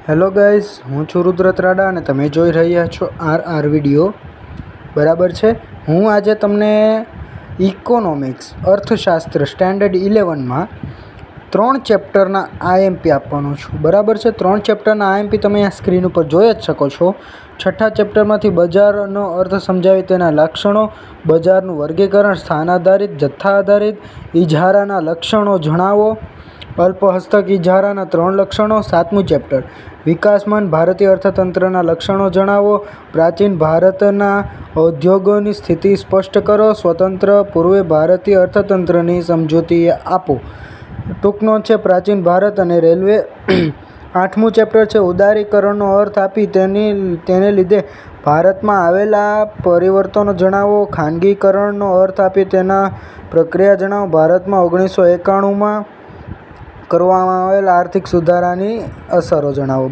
Hello guys, હું છું રુદ્ર ત્રાડા અને તમે જોઈ રહ્યા છો આર વિડીયો. બરાબર છે. હું આજે તમને ઇકોનોમિક્સ અર્થશાસ્ત્ર સ્ટેન્ડર્ડ 11માં 3 ચેપ્ટરના આઈએમપી આપવાનો છું. બરાબર છે. 3 ચેપ્ટરના આઈએમપી તમે આ સ્ક્રીન ઉપર જોઈ જ શકો છો. છઠ્ઠા ચેપ્ટરમાંથી બજારનો અર્થ સમજાવી તેના લક્ષણો, બજારનું વર્ગીકરણ, સ્થાન આધારિત, જથ્થા આધારિત, ઇજારાના લક્ષણો જણાવો, અલ્પ હસ્તક ઇજારાના 3 લક્ષણો. 7મું ચેપ્ટર વિકાસમાન ભારતીય અર્થતંત્રના લક્ષણો જણાવો, પ્રાચીન ભારતના ઉદ્યોગોની સ્થિતિ સ્પષ્ટ કરો, સ્વતંત્ર પૂર્વે ભારતીય અર્થતંત્રની સમજૂતી આપો. ટૂંક નોંધ છે પ્રાચીન ભારત અને રેલવે. 8મું ચેપ્ટર છે ઉદારીકરણનો અર્થ આપી તેને લીધે ભારતમાં આવેલા પરિવર્તનો જણાવો, ખાનગીકરણનો અર્થ આપી તેના પ્રક્રિયા જણાવો, ભારતમાં 1991માં કરવામાં આવેલા આર્થિક સુધારાની અસરો જણાવો.